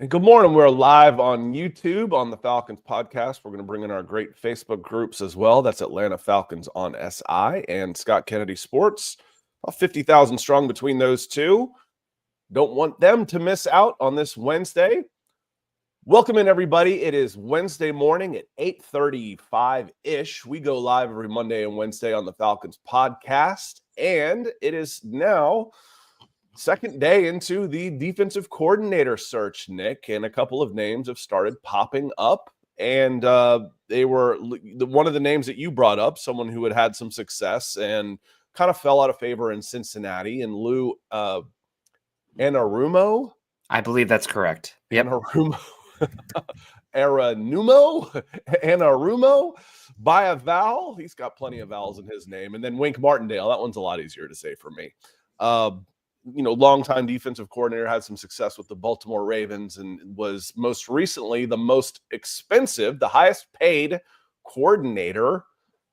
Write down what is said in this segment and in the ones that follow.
And good morning. We're live on YouTube on the Falcons Podcast. We're going to bring in our great Facebook groups as well. That's Atlanta Falcons on SI and Scott Kennedy Sports. About 50,000 strong between those two. Don't want them to miss out on this Wednesday. Welcome in, everybody. It is Wednesday morning at 8:35-ish. We go live every Monday and Wednesday on the Falcons Podcast. And it is now second day into the defensive coordinator search, Nick, and a couple of names have started popping up. And they were one of the names that you brought up, someone who had some success and kind of fell out of favor in Cincinnati, and Lou Anarumo. I believe that's correct. Yep. Anarumo by a vowel. He's got plenty of vowels in his name. And then Wink Martindale. That one's a lot easier to say for me. Longtime defensive coordinator, had some success with the Baltimore Ravens and was most recently the most expensive, the highest paid coordinator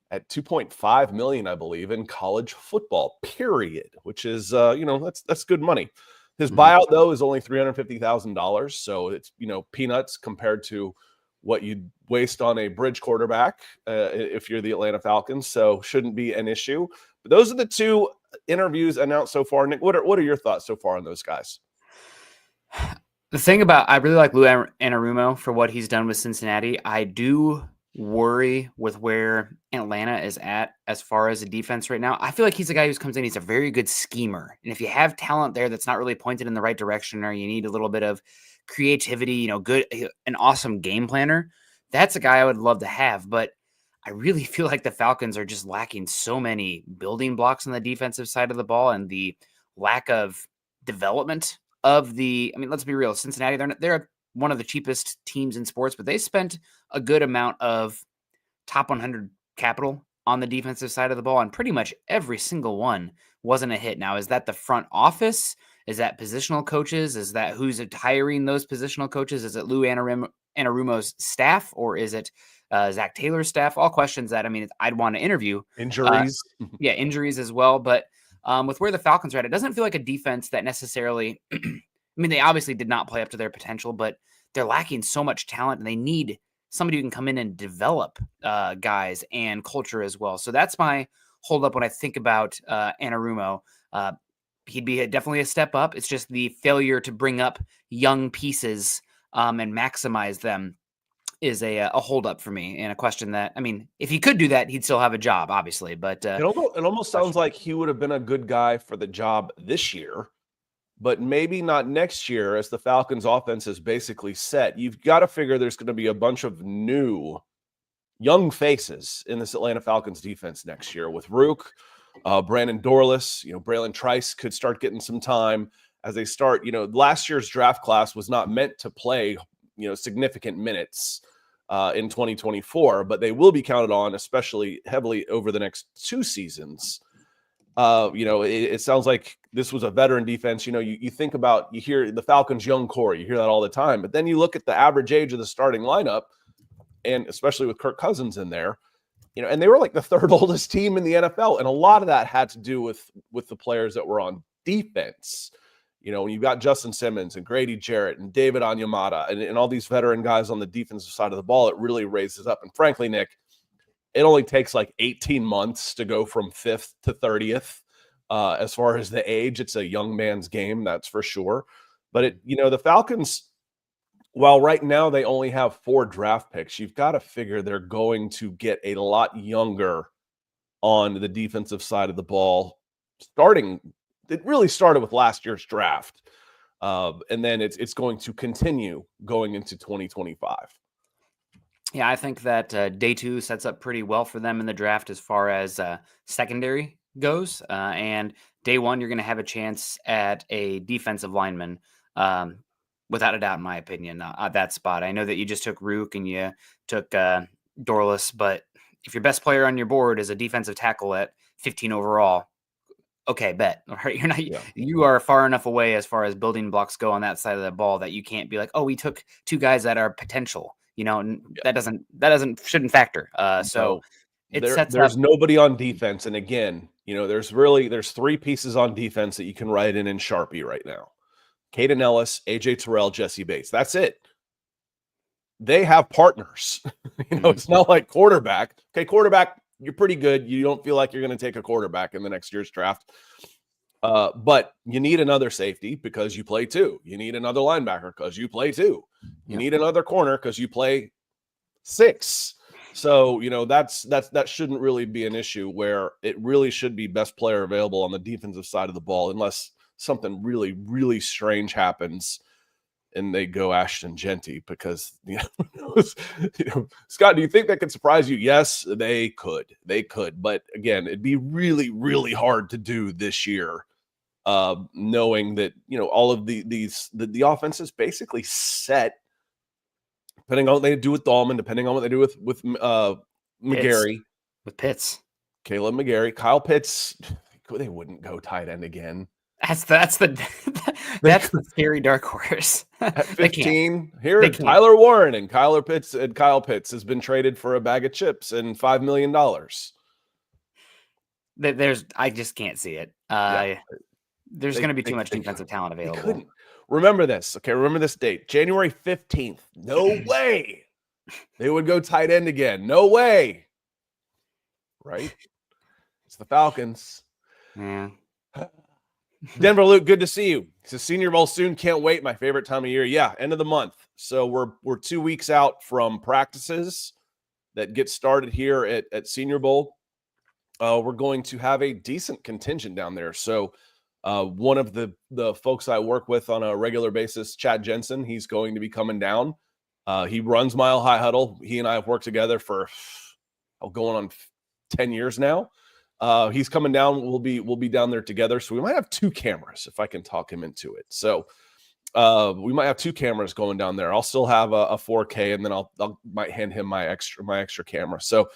at $2.5 million, I believe, in college football, period, which is, that's good money. His buyout, though, is only $350,000. So it's, peanuts compared to what you'd waste on a bridge quarterback if you're the Atlanta Falcons. So shouldn't be an issue. But those are the two interviews announced so far. Nick, what are your thoughts so far on those guys? The thing about, I really like Lou Anarumo for what he's done with Cincinnati. I do worry with where Atlanta is at as far as the defense right now. I feel like he's a guy who comes in, he's a very good schemer. And if you have talent there that's not really pointed in the right direction, or you need a little bit of creativity, an awesome game planner, that's a guy I would love to have. But I really feel like the Falcons are just lacking so many building blocks on the defensive side of the ball, and the lack of development of let's be real. Cincinnati, they're one of the cheapest teams in sports, but they spent a good amount of top 100 capital on the defensive side of the ball, and pretty much every single one wasn't a hit. Now, is that the front office? Is that positional coaches? Is that who's hiring those positional coaches? Is it Lou Anarumo's staff, or is it Zach Taylor's staff? All questions that, I'd want to interview. Injuries. Injuries as well. But with where the Falcons are at, it doesn't feel like a defense that necessarily, they obviously did not play up to their potential, but they're lacking so much talent, and they need somebody who can come in and develop guys and culture as well. So that's my holdup when I think about Anarumo. He'd be definitely a step up. It's just the failure to bring up young pieces and maximize them is a holdup for me, and a question that, if he could do that, he'd still have a job, obviously. But it almost sounds like he would have been a good guy for the job this year, but maybe not next year, as the Falcons offense is basically set. You've got to figure there's going to be a bunch of new young faces in this Atlanta Falcons defense next year with Rook, Brandon Dorless, Braylon Trice could start getting some time as they start. Last year's draft class was not meant to play, significant minutes in 2024, but they will be counted on, especially heavily over the next two seasons. It sounds like this was a veteran defense. You think about, you hear the Falcons' young core, you hear that all the time, but then you look at the average age of the starting lineup, and especially with Kirk Cousins in there, and they were like the third oldest team in the NFL. And a lot of that had to do with the players that were on defense. When you've got Justin Simmons and Grady Jarrett and David Onyemata and all these veteran guys on the defensive side of the ball, it really raises up. And frankly, Nick, it only takes like 18 months to go from 5th to 30th. As far as the age, it's a young man's game, that's for sure. But the Falcons, while right now they only have 4 draft picks, you've got to figure they're going to get a lot younger on the defensive side of the ball. It really started with last year's draft, and then it's going to continue going into 2025. Yeah, I think that day 2 sets up pretty well for them in the draft as far as secondary goes. And day 1, you're going to have a chance at a defensive lineman, without a doubt, in my opinion, at that spot. I know that you just took Rook and you took Dorless, but if your best player on your board is a defensive tackle at 15 overall, okay, bet. All right, you are far enough away as far as building blocks go on that side of the ball that you can't be like, oh, we took 2 guys that are potential. That shouldn't factor. So there's nobody on defense, and again, there's 3 pieces on defense that you can write in Sharpie right now. Caden Ellis, AJ Terrell, Jesse Bates. That's it. They have partners. It's not like quarterback. Okay, quarterback, you're pretty good. You don't feel like you're going to take a quarterback in the next year's draft. But you need another safety because you play two. You need another linebacker because you play two. You need another corner because you play six. So, that shouldn't really be an issue, where it really should be best player available on the defensive side of the ball, unless something really, really strange happens and they go Ashton Genty, because, Scott, do you think that could surprise you? Yes, they could. But again, it'd be really, really hard to do this year, knowing that, all of the offense is basically set, depending on what they do with Dahlman, depending on what they do with McGarry. With Pitts. Caleb McGarry. Kyle Pitts, they wouldn't go tight end again. That's the scary dark horse. At 15, Tyler Warren and Kyle Pitts has been traded for a bag of chips and $5 million. I just can't see it. There's going to be too much defensive talent available. Remember this. Okay, remember this date, January 15th. No way they would go tight end again. No way. Right? It's the Falcons. Yeah. Denver, Luke, good to see you. It's a Senior Bowl soon. Can't wait. My favorite time of year. Yeah, end of the month. So we're 2 weeks out from practices that get started here at Senior Bowl. We're going to have a decent contingent down there. So one of the folks I work with on a regular basis, Chad Jensen, he's going to be coming down. He runs Mile High Huddle. He and I have worked together for going on 10 years now. He's coming down. We'll be down there together. So we might have 2 cameras if I can talk him into it. So we might have 2 cameras going down there. I'll still have a 4K, and then I'll might hand him my extra camera. So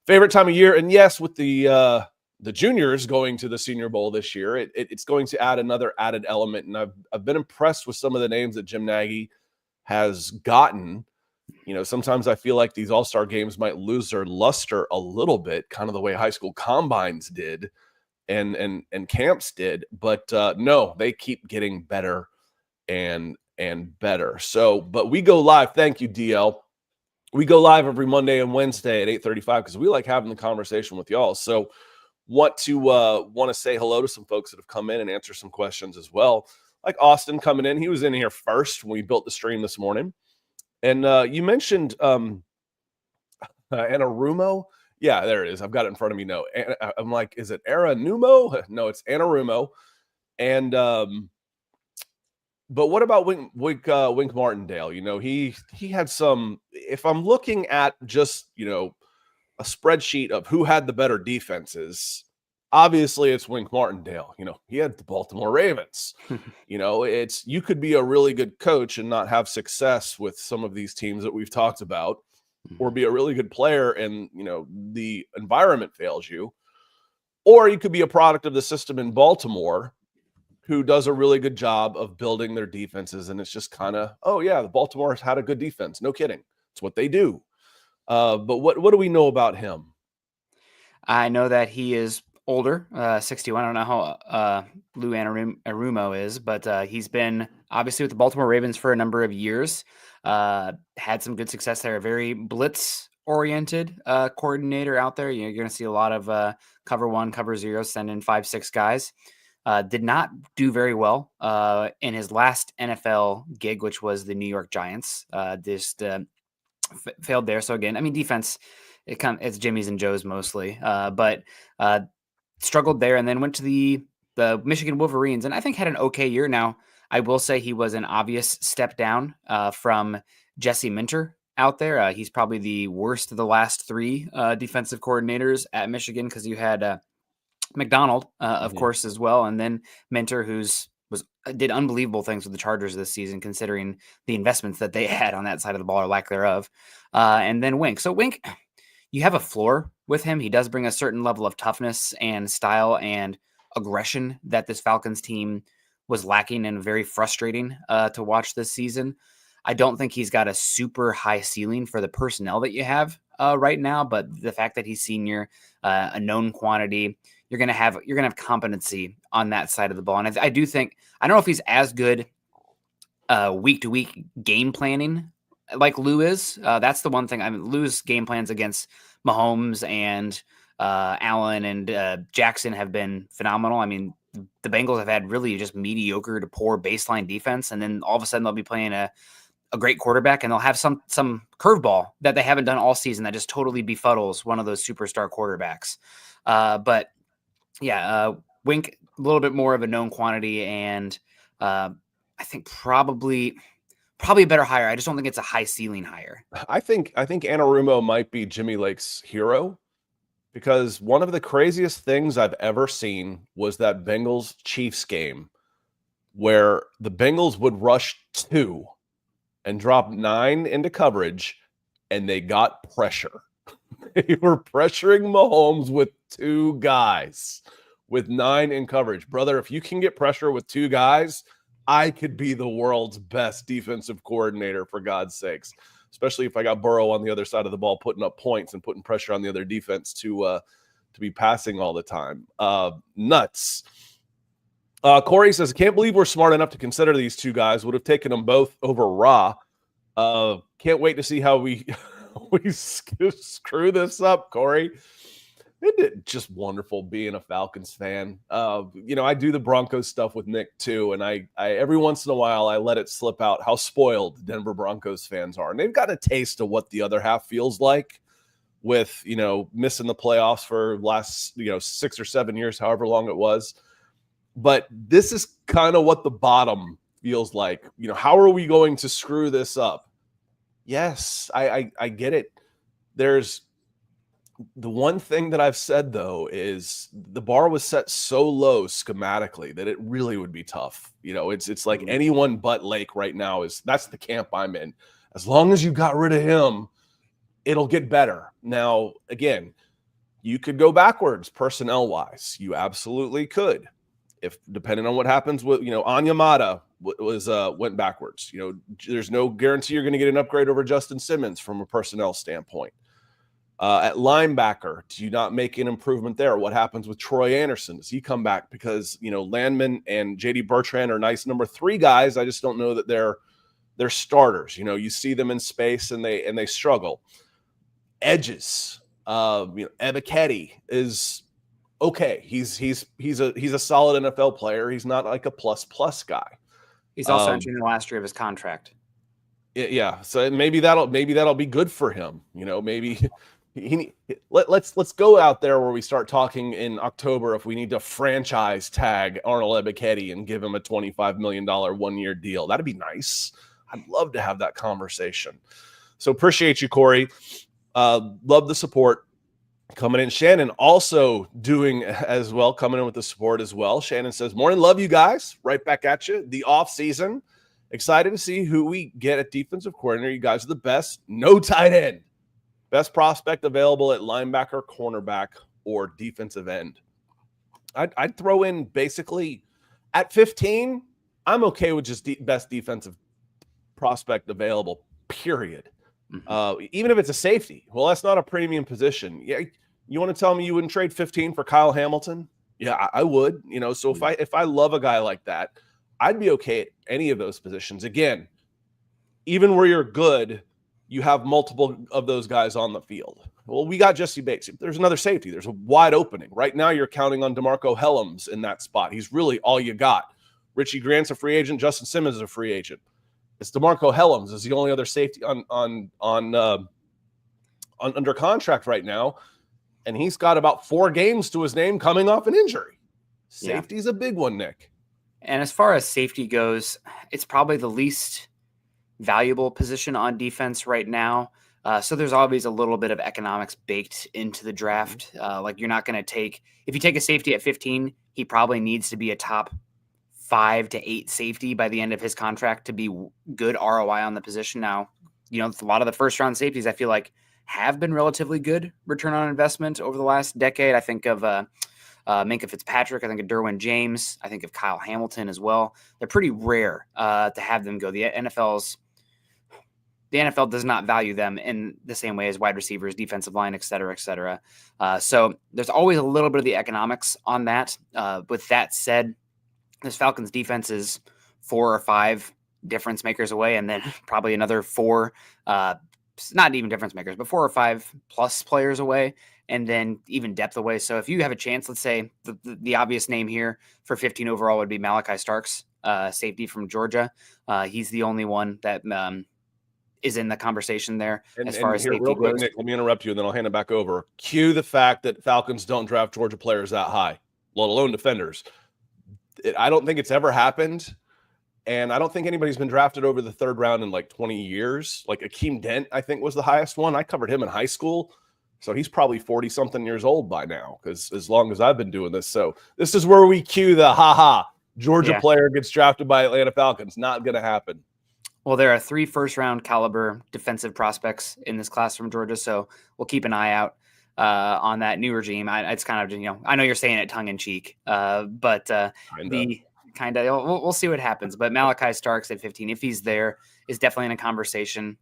favorite time of year. And yes, with the juniors going to the Senior Bowl this year, it's going to add another added element. And I've been impressed with some of the names that Jim Nagy has gotten. Sometimes I feel like these all-star games might lose their luster a little bit, kind of the way high school combines did and camps did. But no, they keep getting better and better. So, but we go live. Thank you, DL. We go live every Monday and Wednesday at 8:35 because we like having the conversation with y'all. So want to say hello to some folks that have come in and answer some questions as well. Like Austin coming in. He was in here first when we built the stream this morning. And you mentioned Anarumo. Yeah, there it is. I've got it in front of me. No, I'm like, is it Aranumo? No, it's Anarumo. And but what about Wink Martindale? He had some. If I'm looking at just a spreadsheet of who had the better defenses, obviously it's Wink Martindale. He had the Baltimore Ravens. It's, you could be a really good coach and not have success with some of these teams that we've talked about, or be a really good player and the environment fails you, or you could be a product of the system in Baltimore who does a really good job of building their defenses, and it's just kind of, oh yeah, the Baltimore has had a good defense. No kidding, it's what they do. But what do we know about him? I know that he is older, 61. I don't know how Lou Anarumo is, but he's been obviously with the Baltimore Ravens for a number of years. Had some good success there. A very blitz-oriented coordinator out there. You're going to see a lot of cover 1, cover 0, send in 5, 6 guys. Did not do very well in his last NFL gig, which was the New York Giants. Just failed there. So again, I mean, defense, it's Jimmy's and Joe's mostly, but struggled there, and then went to the Michigan Wolverines, and I think had an okay year. Now, I will say he was an obvious step down from Jesse Minter out there. He's probably the worst of the last 3 defensive coordinators at Michigan, because you had McDonald, of course, as well, and then Minter, did unbelievable things with the Chargers this season, considering the investments that they had on that side of the ball, or lack thereof. And then Wink. So Wink, you have a floor with him. He does bring a certain level of toughness and style and aggression that this Falcons team was lacking, and very frustrating to watch this season. I don't think he's got a super high ceiling for the personnel that you have right now, but the fact that he's senior, a known quantity, you're gonna have competency on that side of the ball. And I do think, I don't know if he's as good week to week game planning like Lou is. That's the one thing. I mean, Lou's game plans against Mahomes and Allen and Jackson have been phenomenal. I mean, the Bengals have had really just mediocre to poor baseline defense, and then all of a sudden they'll be playing a great quarterback, and they'll have some curveball that they haven't done all season that just totally befuddles one of those superstar quarterbacks. But yeah, Wink, a little bit more of a known quantity, and I think probably a better hire. I just don't think it's a high ceiling hire. I think Anarumo might be Jimmy Lake's hero, because one of the craziest things I've ever seen was that Bengals Chiefs game where the Bengals would rush 2 and drop 9 into coverage, and they got pressure. They were pressuring Mahomes with 2 guys with 9 in coverage. Brother, if you can get pressure with 2 guys, I could be the world's best defensive coordinator, for God's sakes, especially if I got Burrow on the other side of the ball, putting up points and putting pressure on the other defense to be passing all the time. Nuts. Corey says, can't believe we're smart enough to consider these 2 guys. Would have taken them both over Ra. Can't wait to see how we screw this up, Corey. It's just wonderful being a Falcons fan. I do the Broncos stuff with Nick too, and I every once in a while I let it slip out how spoiled Denver Broncos fans are, and they've got a taste of what the other half feels like with missing the playoffs for last 6 or 7 years, however long it was. But this is kind of what the bottom feels like. How are we going to screw this up? Yes, I get it. There's the one thing that I've said, though, is the bar was set so low schematically that it really would be tough. It's like anyone but Lake right now that's the camp I'm in. As long as you got rid of him, it'll get better. Now, again, you could go backwards personnel wise. You absolutely could. If depending on what happens with, Anyamata went backwards. There's no guarantee you're going to get an upgrade over Justin Simmons from a personnel standpoint. At linebacker, do you not make an improvement there? What happens with Troy Anderson? Does he come back? Because Landman and JD Bertrand are nice number 3 guys. I just don't know that they're starters. You see them in space and they struggle. Edges, Ebiketie is okay. He's a solid NFL player. He's not like a plus guy. He's also entering the last year of his contract. Yeah, so maybe that'll be good for him. Maybe. Let's go out there where we start talking in October if we need to franchise tag Arnold Ebiketie and give him a $25 million 1-year deal. That'd be nice. I'd love to have that conversation. So appreciate you, Corey. Love the support coming in. Shannon also doing as well, coming in with the support as well. Shannon says, morning, love you guys. Right back at you. The off season. Excited to see who we get at defensive coordinator. You guys are the best. No tight end. Best prospect available at linebacker, cornerback, or defensive end. I'd throw in basically at 15, I'm okay with just best defensive prospect available, period. Even if it's a safety. Well, that's not a premium position. Yeah, you want to tell me you wouldn't trade 15 for Kyle Hamilton? Yeah, I would. So if I love a guy like that, I'd be okay at any of those positions. Again, even where you're good, you have multiple of those guys on the field. Well, we got Jesse Bates. There's another safety. There's a wide opening. Right now, you're counting on DeMarco Hellams in that spot. He's really all you got. Richie Grant's a free agent. Justin Simmons is a free agent. It's DeMarco Hellams is the only other safety on under contract right now, and he's got about 4 games to his name coming off an injury. Safety's a big one, Nick. And as far as safety goes, it's probably the least valuable position on defense right now. So there's always a little bit of economics baked into the draft. Like you're not going to if you take a safety at 15, he probably needs to be a top 5 to 8 safety by the end of his contract to be good ROI on the position. Now, a lot of the first round safeties I feel like have been relatively good return on investment over the last decade. I think of Minkah Fitzpatrick. I think of Derwin James. I think of Kyle Hamilton as well. They're pretty rare to have them go. The NFL does not value them in the same way as wide receivers, defensive line, et cetera, et cetera. So there's always a little bit of the economics on that. With that said, this Falcons defense is 4 or 5 difference makers away, and then probably another 4, not even difference makers, but 4 or 5 plus players away, and then even depth away. So if you have a chance, let's say the obvious name here for 15 overall would be Malachi Starks, safety from Georgia. He's the only one that is in the conversation there as far as here, safety real quick, goes. Nick, let me interrupt you, and then I'll hand it back over. Cue the fact that Falcons don't draft Georgia players that high, let alone defenders. I don't think it's ever happened, and I don't think anybody's been drafted over the 3rd round in like 20 years. Like Akeem Dent, I think, was the highest one. I covered him in high school, so he's probably 40-something years old by now, because as long as I've been doing this. So this is where we cue the Georgia player gets drafted by Atlanta Falcons. Not going to happen. Well, there are 3 first-round caliber defensive prospects in this class from Georgia, so we'll keep an eye out on that new regime. It's kind of, I know you're saying it tongue-in-cheek, but we'll see what happens. But Malachi Starks at 15, if he's there, is definitely in a conversation.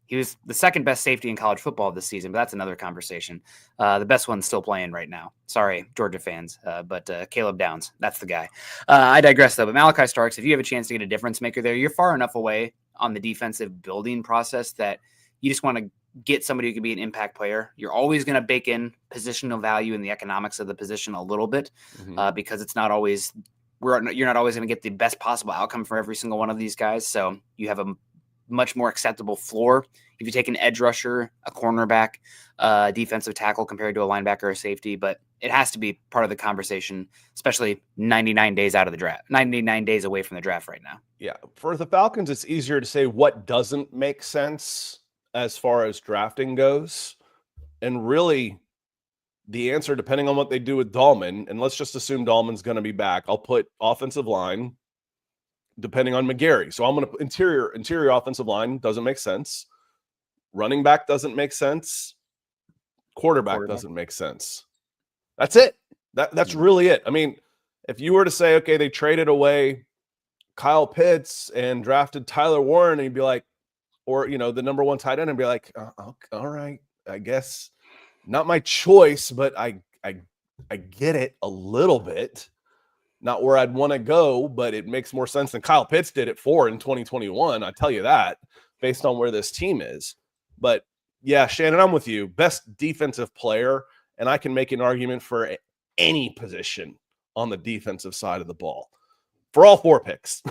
He was the 2nd best safety in college football this season, but that's another conversation. The best one's still playing right now. Sorry, Georgia fans, but Caleb Downs, that's the guy. I digress, though. But Malachi Starks, if you have a chance to get a difference maker there, you're far enough away on the defensive building process that you just want to get somebody who can be an impact player. You're always going to bake in positional value and the economics of the position a little bit, because it's not always you're not always going to get the best possible outcome for every single one of these guys. So you have a much more acceptable floor if you take an edge rusher, a cornerback, defensive tackle compared to a linebacker or safety. But it has to be part of the conversation, especially 99 days out of the draft, 99 days away from the draft right now. Yeah, for the Falcons, it's easier to say what doesn't make sense as far as drafting goes. And really, the answer, depending on what they do with Dahlman, and let's just assume Dahlman's going to be back, I'll put offensive line, depending on McGarry. So I'm going to put interior offensive line doesn't make sense. Running back doesn't make sense. Quarterback doesn't make sense. That's it. That's really it. I mean, if you were to say, okay, they traded away Kyle Pitts and drafted Tyler Warren, and you'd be like, or, the number 1 tight end, and be like, all right, I guess not my choice, but I get it a little bit. Not where I'd want to go, but it makes more sense than Kyle Pitts did at 4 in 2021. I tell you that, based on where this team is. But yeah, Shannon, I'm with you. Best defensive player, and I can make an argument for any position on the defensive side of the ball for all 4 picks.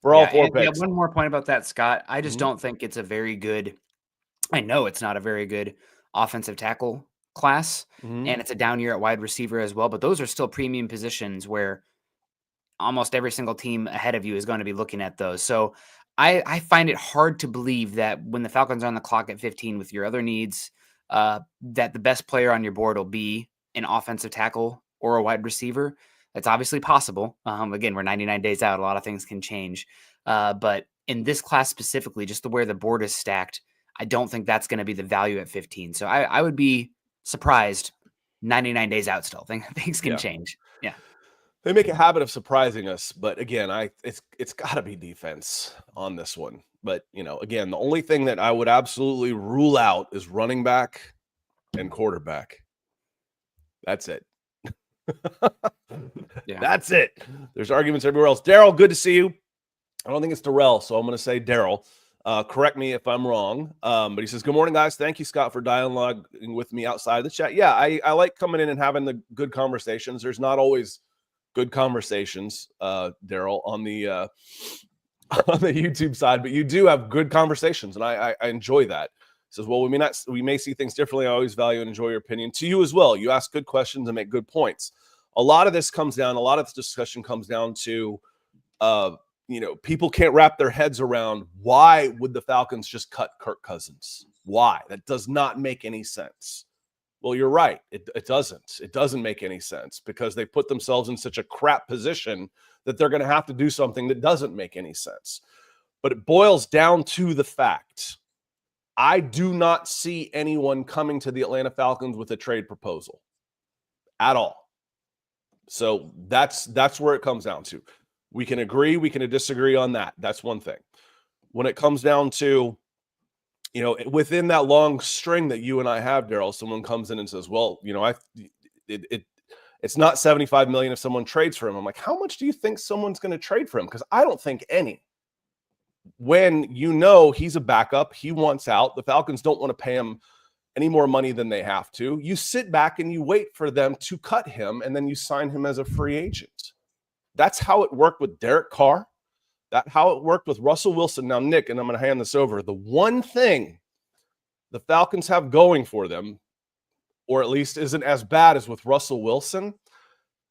All 4 picks. Yeah, one more point about that, Scott. I just don't think it's a very good. I know it's not a very good offensive tackle class, and it's a down year at wide receiver as well. But those are still premium positions where almost every single team ahead of you is going to be looking at those. So I find it hard to believe that when the Falcons are on the clock at 15 with your other needs, that the best player on your board will be an offensive tackle or a wide receiver. That's obviously possible. Again, we're 99 days out. A lot of things can change. But in this class specifically, just the way the board is stacked, I don't think that's going to be the value at 15. So I would be surprised 99 days out still. Things can change. Yeah. They make a habit of surprising us, but again, it's got to be defense on this one. But, again, the only thing that I would absolutely rule out is running back and quarterback. That's it. That's it. There's arguments everywhere else. Daryl, good to see you. I don't think it's Darrell, so I'm going to say Daryl. Correct me if I'm wrong. But he says, good morning, guys. Thank you, Scott, for dialoguing with me outside the chat. Yeah, I like coming in and having the good conversations. There's not always good conversations, Daryl, on the YouTube side, but you do have good conversations, and I enjoy that. He says, well, we may see things differently. I always value and enjoy your opinion. To you as well. You ask good questions and make good points. A lot of this discussion comes down to, people can't wrap their heads around why would the Falcons just cut Kirk Cousins? Why? That does not make any sense. Well, you're right. It doesn't. It doesn't make any sense because they put themselves in such a crap position that they're going to have to do something that doesn't make any sense. But it boils down to the fact, I do not see anyone coming to the Atlanta Falcons with a trade proposal at all. So that's where it comes down to. We can agree, we can disagree on that. That's one thing. When it comes down to, within that long string that you and I have, Daryl, someone comes in and says, well, it's not $75 million if someone trades for him. I'm like, how much do you think someone's going to trade for him? Because I don't think any. when you know he's a backup, he wants out, the Falcons don't want to pay him any more money than they have to. You sit back and you wait for them to cut him, and then you sign him as a free agent. That's how it worked with Derek Carr. That's how it worked with Russell Wilson. Now, Nick, and I'm going to hand this over. The one thing the Falcons have going for them, or at least isn't as bad as with Russell Wilson,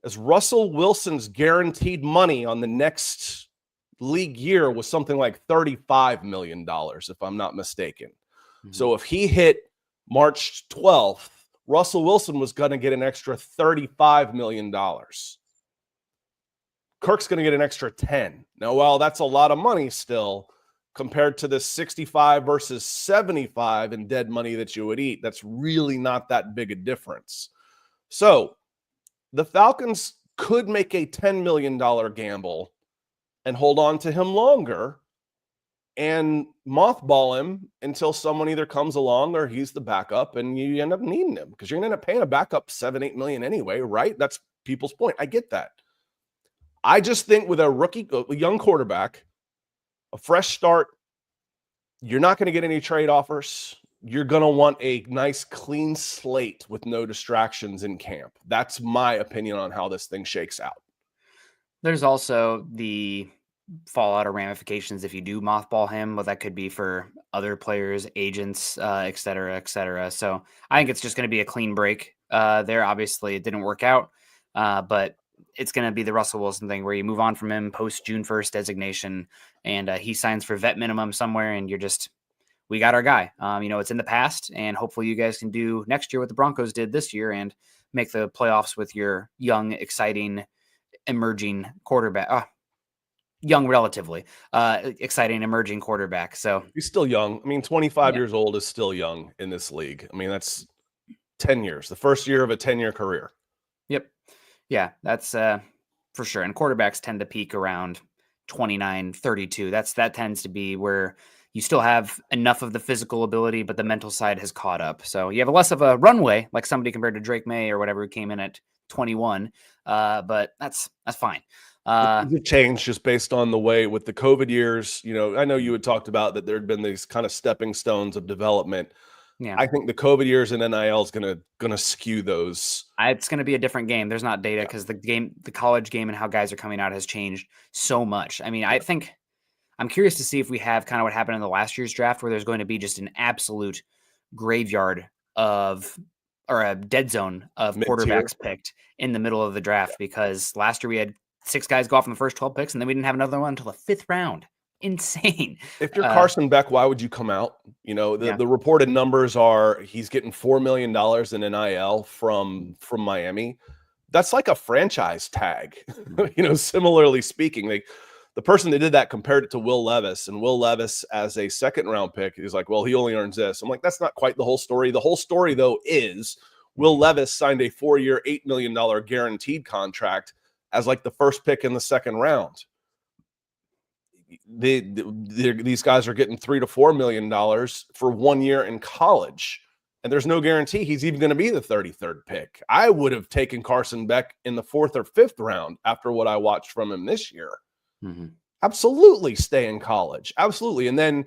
is Russell Wilson's guaranteed money on the next league year was something like $35 million, if I'm not mistaken. Mm-hmm. So if he hit March 12th, Russell Wilson was going to get an extra $35 million. Kirk's going to get an extra 10. Now, while that's a lot of money still, compared to the 65 versus 75 in dead money that you would eat, that's really not that big a difference. So the Falcons could make a $10 million gamble and hold on to him longer and mothball him until someone either comes along or he's the backup and you end up needing him, because you're going to end up paying a backup $7-8 million anyway, right? That's people's point. I get that. I just think with a young quarterback, a fresh start, you're not going to get any trade offers. You're going to want a nice clean slate with no distractions in camp. That's my opinion on how this thing shakes out. There's also the fallout or ramifications if you do mothball him. Well, that could be for other players, agents, et cetera, et cetera. So I think it's just going to be a clean break there. Obviously, it didn't work out, but it's going to be the Russell Wilson thing where you move on from him post June 1st designation and he signs for vet minimum somewhere and you're just, we got our guy. It's in the past and hopefully you guys can do next year what the Broncos did this year and make the playoffs with your young, exciting, emerging quarterback. Young, relatively exciting, emerging quarterback. So he's still young. 25 years old is still young in this league. That's 10 years, the first year of a 10-year career. Yep. Yeah, that's for sure. And quarterbacks tend to peak around 29, 32. That tends to be where you still have enough of the physical ability, but the mental side has caught up. So you have less of a runway, like somebody compared to Drake May or whatever who came in at 21. But that's fine. It changed just based on the way with the COVID years. I know you had talked about that there had been these kind of stepping stones of development. Yeah, I think the COVID years in NIL is gonna skew those. It's gonna be a different game. There's not data because the college game and how guys are coming out has changed so much. I think I'm curious to see if we have kind of what happened in the last year's draft, where there's going to be just an absolute graveyard or a dead zone of quarterbacks picked in the middle of the draft. Because last year we had 6 guys go off in the first 12 picks, and then we didn't have another one until the 5th round. Insane. If you're Carson Beck, why would you come out? The reported numbers are he's getting $4 million in NIL from Miami. That's like a franchise tag. Similarly speaking, the person that did that compared it to Will Levis, and Will Levis as a 2nd round pick is like, well, he only earns this. I'm like, that's not quite the whole story. The whole story though is Will Levis signed a 4-year, $8 million guaranteed contract as like the first pick in the 2nd round. These guys are getting $3 to $4 million for 1 year in college, and there's no guarantee he's even going to be the 33rd pick. I would have taken Carson Beck in the 4th or 5th round after what I watched from him this year. Mm-hmm. Absolutely stay in college. Absolutely. And then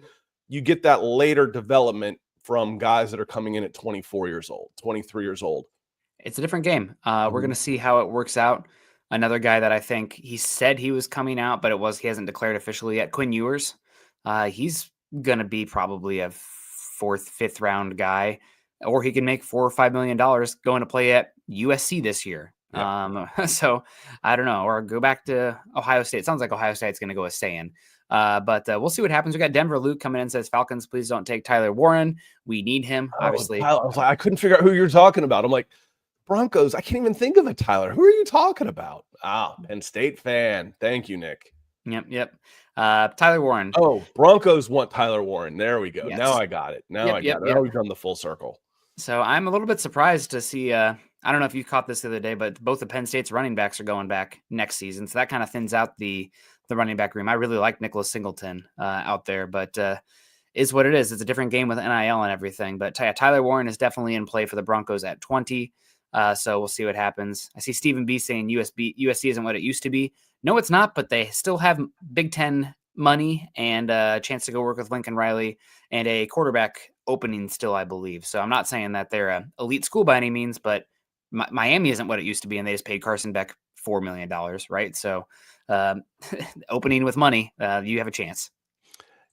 you get that later development from guys that are coming in at 24 years old, 23 years old. It's a different game. We're going to see how it works out. Another guy that I think he said he was coming out, but he hasn't declared officially yet. Quinn Ewers. He's going to be probably a 4th, 5th round guy, or he can make $4 or $5 million going to play at USC this year. Yeah. So I don't know, or go back to Ohio State. It sounds like Ohio State's going to go a stay-in. But we'll see what happens. We got Denver Luke coming in, says, Falcons, please don't take Tyler Warren. We need him, obviously. I couldn't figure out who you're talking about. I'm like, Broncos, I can't even think of a Tyler. Who are you talking about? Penn State fan. Thank you, Nick. Yep. Tyler Warren. Oh, Broncos want Tyler Warren. There we go. Yes. Now I got it. Now we've done the full circle. So I'm a little bit surprised to see, I don't know if you caught this the other day, but both of Penn State's running backs are going back next season. So that kind of thins out the running back room. I really like Nicholas Singleton out there, but is what it is. It's a different game with NIL and everything. But Tyler Warren is definitely in play for the Broncos at 20. So we'll see what happens. I see Stephen B saying USC isn't what it used to be. No, it's not, but they still have Big Ten money and a chance to go work with Lincoln Riley and a quarterback opening still, I believe. So I'm not saying that they're an elite school by any means, but Miami isn't what it used to be, and they just paid Carson Beck $4 million, right? So opening with money, you have a chance.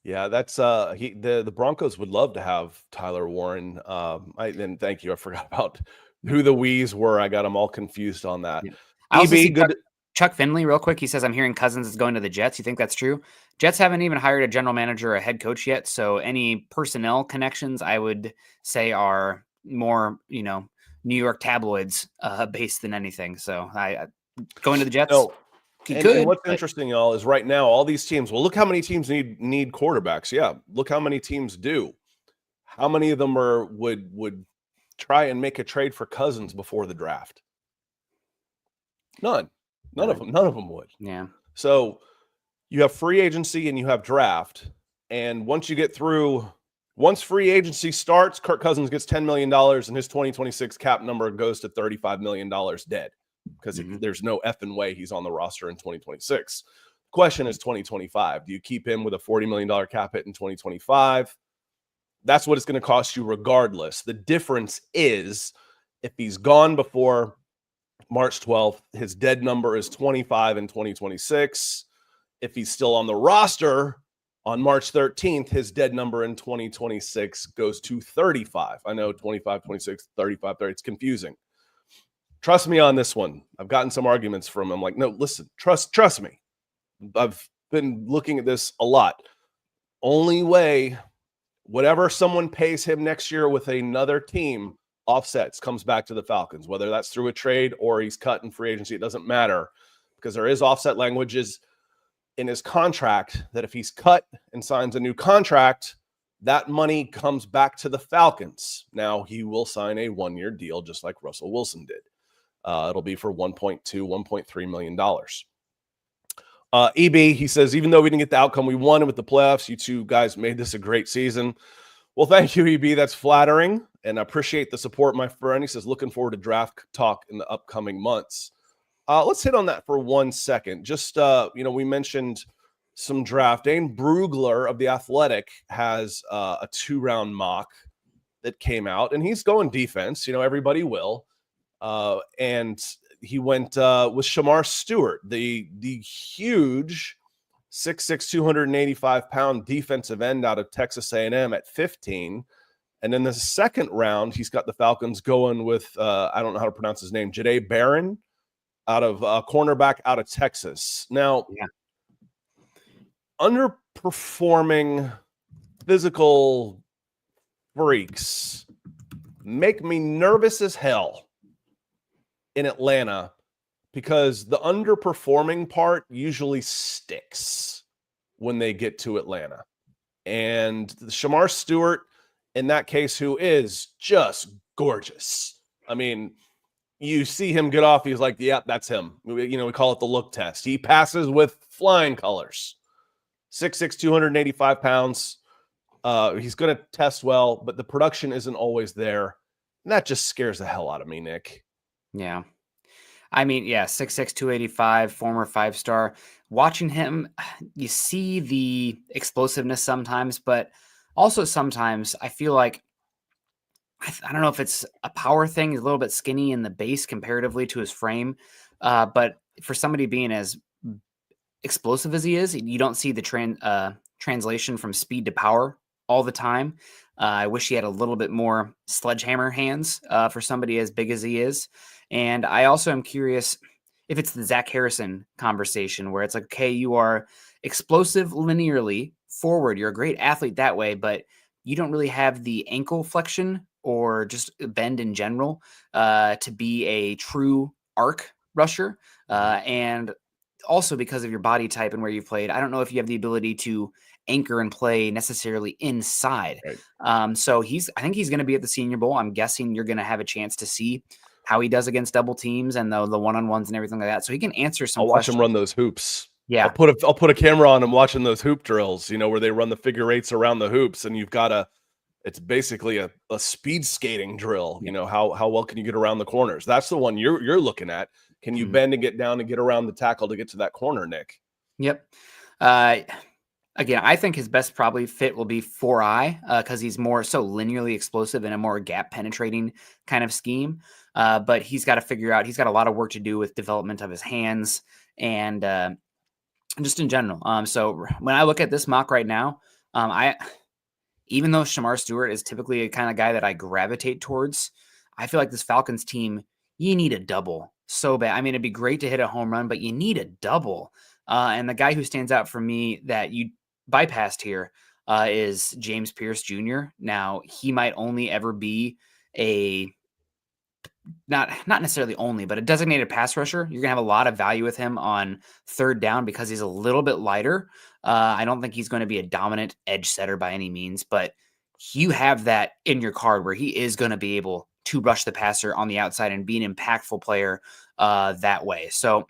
Yeah, that's the Broncos would love to have Tyler Warren. And thank you. I forgot about who the wees were. I got them all confused on that. Yeah. I also see good. Chuck Finley, real quick. He says, I'm hearing Cousins is going to the Jets. You think that's true? Jets haven't even hired a general manager or a head coach yet. So any personnel connections, I would say, are more, New York tabloids based than anything. So I going to the Jets. No. And what's interesting, y'all, is right now all these teams. Well, look how many teams need quarterbacks. Yeah, look how many teams do. How many of them would try and make a trade for Cousins before the draft? None of them would. Yeah. So you have free agency and you have draft, and once free agency starts, Kirk Cousins gets $10 million, and his 2026 cap number goes to $35 million dead. Because there's no effing way he's on the roster in 2026. Question is 2025. Do you keep him with a $40 million cap hit in 2025? That's what it's going to cost you regardless. The difference is if he's gone before March 12th, his dead number is 25 in 2026. If he's still on the roster on March 13th, his dead number in 2026 goes to 35. I know 25, 26, 35, 30. It's confusing. Trust me on this one. I've gotten some arguments from him. Like, no, listen, trust me. I've been looking at this a lot. Only way, whatever someone pays him next year with another team offsets, comes back to the Falcons, whether that's through a trade or he's cut in free agency. It doesn't matter because there is offset languages in his contract that if he's cut and signs a new contract, that money comes back to the Falcons. Now, he will sign a one-year deal just like Russell Wilson did. It'll be for $1.2, $1.3 million. EB, he says, even though we didn't get the outcome we wanted with the playoffs, you two guys made this a great season. Well, thank you, EB. That's flattering, and I appreciate the support, my friend. He says, looking forward to draft talk in the upcoming months. Let's hit on that for 1 second. Just, we mentioned some draft. Dane Brugler of The Athletic has a 2-round mock that came out, and he's going defense. Everybody will. And he went with Shamar Stewart, the huge 6'6", 285-pound defensive end out of Texas A&M at 15. And in the second round, he's got the Falcons going with, I don't know how to pronounce his name, Jahdae Barron, out of cornerback out of Texas. Now, underperforming physical freaks make me nervous as hell in Atlanta because the underperforming part usually sticks when they get to Atlanta. And Shamar Stewart, in that case, who is just gorgeous. I mean, you see him get off, he's like, yeah, that's him. We call it the look test. He passes with flying colors. 6'6", 285 pounds. He's going to test well, but the production isn't always there. And that just scares the hell out of me, Nick. Yeah. I mean, 6'6", 285, former 5-star. Watching him, you see the explosiveness sometimes, but also sometimes I feel like, I don't know if it's a power thing. He's a little bit skinny in the base comparatively to his frame. But for somebody being as explosive as he is, you don't see the translation from speed to power all the time. I wish he had a little bit more sledgehammer hands for somebody as big as he is. And I also am curious if it's the Zach Harrison conversation where it's like, okay, you are explosive linearly forward. You're a great athlete that way, but you don't really have the ankle flexion or just bend in general to be a true arc rusher. And also because of your body type and where you've played, I don't know if you have the ability to anchor and play necessarily inside. Right. So I think he's going to be at the Senior Bowl. I'm guessing you're going to have a chance to see how he does against double teams and the one-on-ones and everything like that. So he can answer some questions. I'll watch him run those hoops. Yeah. I'll put a camera on him watching those hoop drills, where they run the figure eights around the hoops and you've got it's basically a speed skating drill. How well can you get around the corners? That's the one you're looking at. Can you bend and get down and get around the tackle to get to that corner, Nick? Yep. Again, I think his best probably fit will be 4-eye because he's more so linearly explosive in a more gap penetrating kind of scheme. But he's got to figure out, he's got a lot of work to do with development of his hands and just in general. So when I look at this mock right now, even though Shamar Stewart is typically a kind of guy that I gravitate towards, I feel like this Falcons team, you need a double so bad. I mean, it'd be great to hit a home run, but you need a double. And the guy who stands out for me that you bypassed here is James Pierce Jr. Now, he might only ever be a not necessarily only, but a designated pass rusher. You're going to have a lot of value with him on third down because he's a little bit lighter. I don't think he's going to be a dominant edge setter by any means, but you have that in your card where he is going to be able to rush the passer on the outside and be an impactful player that way. So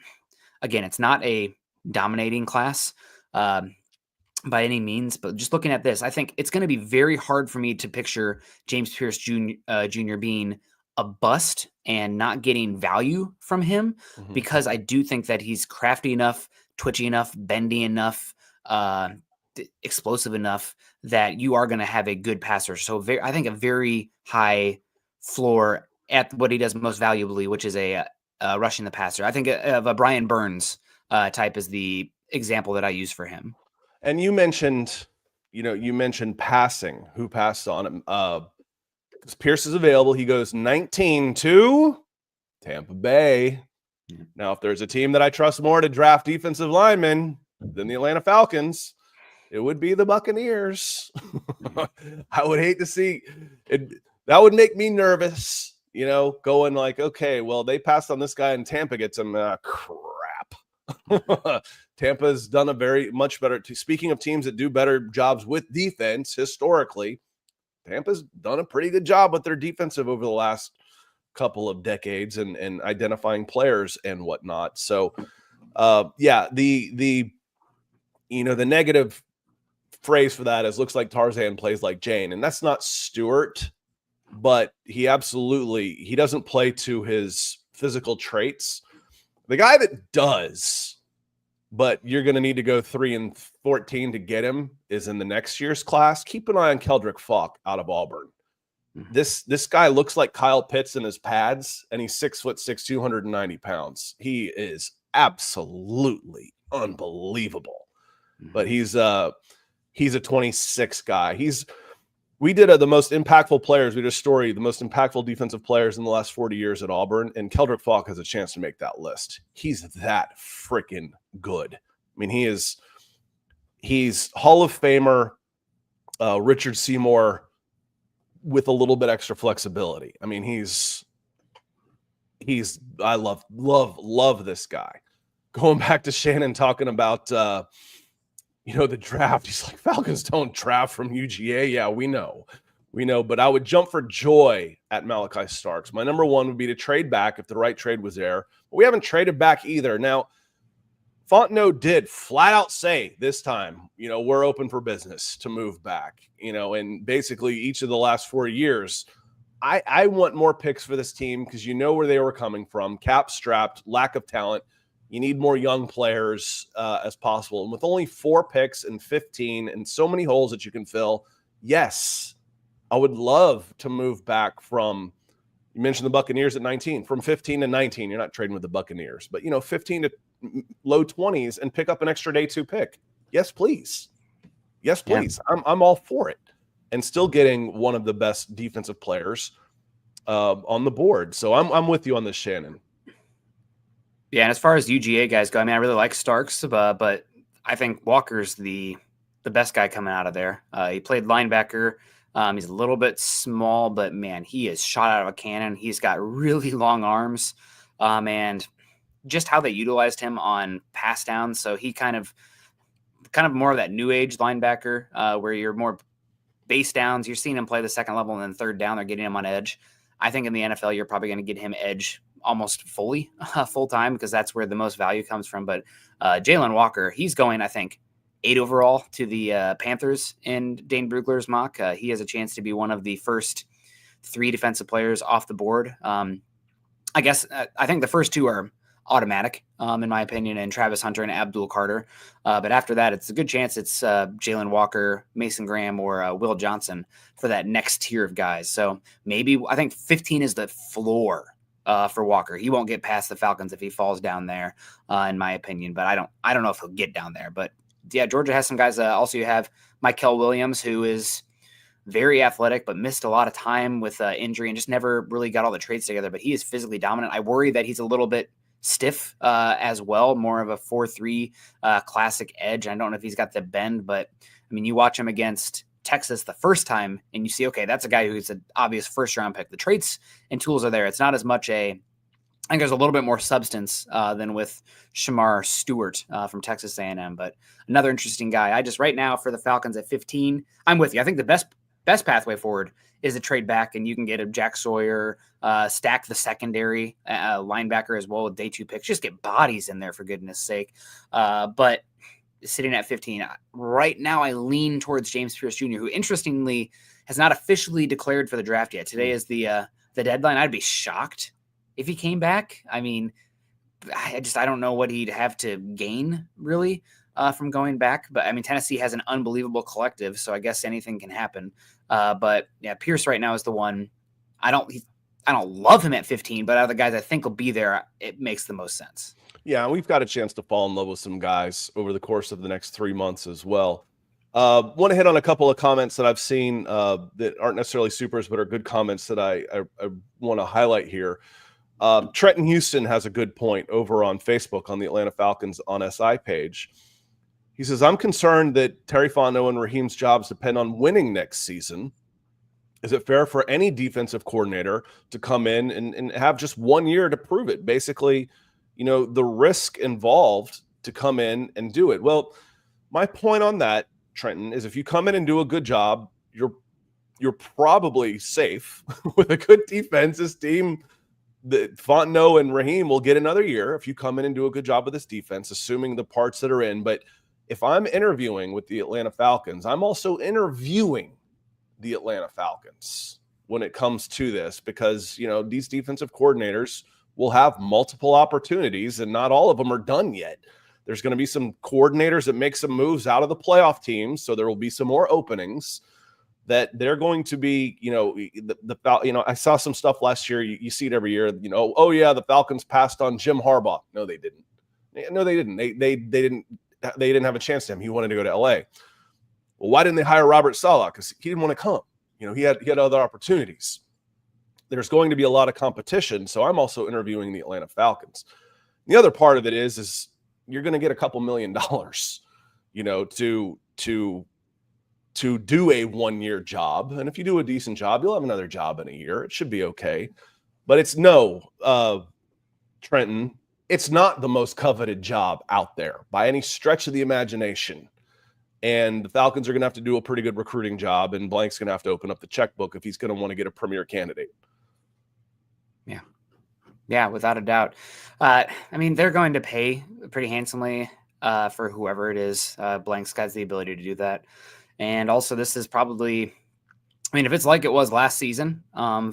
again, it's not a dominating class by any means, but just looking at this, I think it's going to be very hard for me to picture James Pierce Jr. Being a bust and not getting value from him because I do think that he's crafty enough, twitchy enough, bendy enough, explosive enough that you are going to have a good passer. So I think a very high floor at what he does most valuably, which is a rushing the passer. I think of a Brian Burns type is the example that I use for him. And you mentioned passing. Who passed on him? Pierce is available. He goes 19 to Tampa Bay. Yeah. Now, if there's a team that I trust more to draft defensive linemen than the Atlanta Falcons, it would be the Buccaneers. I would hate to see it. That would make me nervous, going like, okay, well, they passed on this guy and Tampa gets him. Crap. Tampa's done a very much better. Speaking of teams that do better jobs with defense historically, Tampa's done a pretty good job with their defensive over the last couple of decades and identifying players and whatnot. So, the negative phrase for that is looks like Tarzan plays like Jane, and that's not Stewart, but he doesn't play to his physical traits. The guy that does, but you're going to need to go 3-14 to get him, is in the next year's class. Keep an eye on Keldrick Falk out of Auburn. This guy looks like Kyle Pitts in his pads, and he's 6'6", 290 pounds. He is absolutely unbelievable. But he's a 26 guy. We did the most impactful players. We did a story, the most impactful defensive players in the last 40 years at Auburn, and Keldrick Falk has a chance to make that list. He's that freaking good. I mean, he's Hall of Famer Richard Seymour with a little bit extra flexibility. I mean, I love this guy. Going back to Shannon talking about the draft, he's like, Falcons don't draft from UGA. Yeah, we know, but I would jump for joy at Malachi Starks. My number one would be to trade back if the right trade was there, but we haven't traded back either. Now, Fontenot did flat out say this time, we're open for business to move back, and basically each of the last 4 years, I want more picks for this team because where they were coming from, cap strapped, lack of talent. You need more young players as possible. And with only 4 picks and 15 and so many holes that you can fill, yes, I would love to move back from, you mentioned the Buccaneers at 19, from 15 to 19. You're not trading with the Buccaneers, but 15 to low 20s and pick up an extra day 2 pick. Yes, please. Yes, please. Yeah. I'm all for it. And still getting one of the best defensive players on the board. So I'm with you on this, Shannon. Yeah, and as far as UGA guys go, I mean, I really like Starks, but I think Walker's the best guy coming out of there. He played linebacker. He's a little bit small, but man, he is shot out of a cannon. He's got really long arms, and just how they utilized him on pass downs. So he kind of more of that new age linebacker, where you're more base downs. You're seeing him play the second level, and then third down, they're getting him on edge. I think in the NFL, you're probably going to get him edge almost full time, because that's where the most value comes from. But Jalen Walker, he's going, I think, 8 overall to the Panthers in Dane Brugler's mock. He has a chance to be one of the first 3 defensive players off the board. I guess I think the first 2 are automatic, in my opinion, and Travis Hunter and Abdul Carter. But after that, it's a good chance it's Jalen Walker, Mason Graham, or Will Johnson for that next tier of guys. So maybe I think 15 is the floor for Walker. He won't get past the Falcons if he falls down there, in my opinion. But I don't know if he'll get down there. But yeah, Georgia has some guys. Also, you have Michael Williams, who is very athletic, but missed a lot of time with injury and just never really got all the traits together. But he is physically dominant. I worry that he's a little bit stiff as well, more of a 4-3 classic edge. I don't know if he's got the bend, but I mean, you watch him against Texas the first time and you see, okay, that's a guy who's an obvious first round pick. The traits and tools are there. It's not as much I think there's a little bit more substance than with Shamar Stewart from Texas A&M, but another interesting guy. I just right now for the Falcons at 15, I'm with you. I think the best pathway forward is to trade back, and you can get a Jack Sawyer, stack the secondary linebacker as well with day 2 picks. Just get bodies in there for goodness sake. But sitting at 15 right now, I lean towards James Pierce Jr., who interestingly has not officially declared for the draft yet. Today is the deadline. I'd be shocked if he came back. I mean, I don't know what he'd have to gain really from going back. But I mean, Tennessee has an unbelievable collective, so I guess anything can happen. But yeah, Pierce right now is the one. I don't love him at 15, but out of the guys I think will be there, it makes the most sense. Yeah, we've got a chance to fall in love with some guys over the course of the next 3 months as well. Want to hit on a couple of comments that I've seen that aren't necessarily supers, but are good comments that I want to highlight here. Trenton Houston has a good point over on Facebook on the Atlanta Falcons on SI page. He says, I'm concerned that Terry Fontenot and Raheem's jobs depend on winning next season. Is it fair for any defensive coordinator to come in and have just 1 year to prove it? Basically, the risk involved to come in and do it. Well, my point on that, Trenton, is if you come in and do a good job, you're probably safe with a good defense. This team, the Fontenot and Raheem will get another year if you come in and do a good job with this defense, assuming the parts that are in. But if I'm interviewing with the Atlanta Falcons, I'm also interviewing the Atlanta Falcons when it comes to this, because, these defensive coordinators will have multiple opportunities and not all of them are done yet. There's going to be some coordinators that make some moves out of the playoff teams. So there will be some more openings that they're going to be, I saw some stuff last year. You see it every year, oh yeah, the Falcons passed on Jim Harbaugh. No, they didn't. They didn't have a chance to him. He wanted to go to LA. Well, why didn't they hire Robert Saleh? Because he didn't want to come. He had other opportunities. There's going to be a lot of competition. So I'm also interviewing the Atlanta Falcons. The other part of it is you're going to get a couple $1 million, to do a 1 year job. And if you do a decent job, you'll have another job in a year. It should be okay. But it's Trenton, it's not the most coveted job out there by any stretch of the imagination. And the Falcons are going to have to do a pretty good recruiting job, and Blank's going to have to open up the checkbook if he's going to want to get a premier candidate. Yeah, without a doubt. I mean, they're going to pay pretty handsomely for whoever it is. Blank's got the ability to do that. And also, this is probably, if it's like it was last season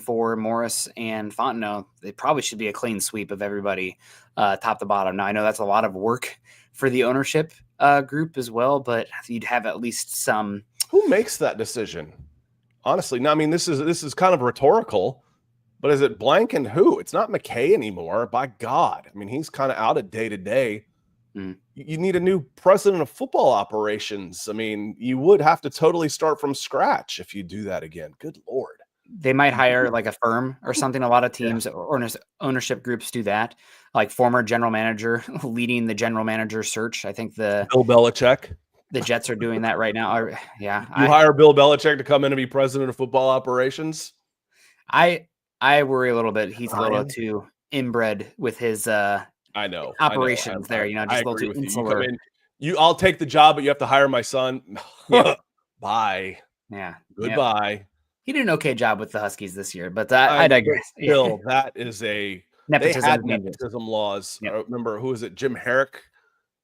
for Morris and Fontenot, it probably should be a clean sweep of everybody top to bottom. Now, I know that's a lot of work for the ownership group as well, but you'd have at least some. Who makes that decision? Honestly, now, this is kind of rhetorical, but is it Blank and who? It's not McKay anymore. By God. He's kind of out of day to day. You need a new president of football operations. You would have to totally start from scratch if you do that again. Good Lord. They might hire like a firm or something. A lot of teams or ownership groups do that. Like former general manager leading the general manager search. I think Bill Belichick. The Jets are doing that right now. Yeah. You hire Bill Belichick to come in and be president of football operations? I worry a little bit. He's a little too inbred with his operations there. Just a little too insular. I'll take the job, but you have to hire my son. Yeah. Bye. Yeah. Goodbye. Yeah. He did an okay job with the Huskies this year, but I digress. Still, that is nepotism laws. Yep. I remember, who is it? Jim Herrick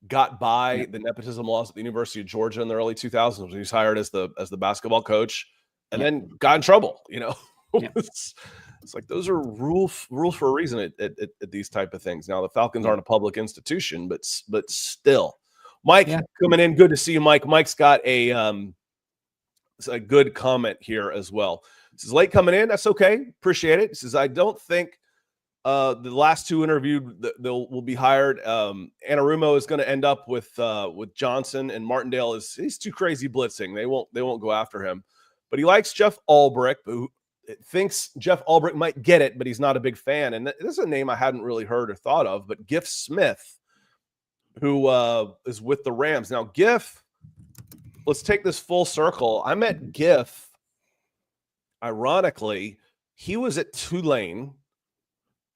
got by the nepotism laws at the University of Georgia in the early 2000s when he was hired as the basketball coach, and then got in trouble. It's like those are rules for a reason at these type of things. Now the Falcons aren't a public institution, but still. Mike coming in, good to see you, Mike. Mike's got a good comment here as well. This is late coming in. That's okay. Appreciate it. He says, I don't think the last two interviewed will be hired. Anarumo is going to end up with Johnson, and Martindale he's too crazy blitzing. They won't go after him. But he likes Jeff Ulbrich, who thinks Jeff Ulbrich might get it, but he's not a big fan. And this is a name I hadn't really heard or thought of, but Giff Smith, who is with the Rams. Now, Giff, let's take this full circle. I met Giff, ironically, he was at Tulane,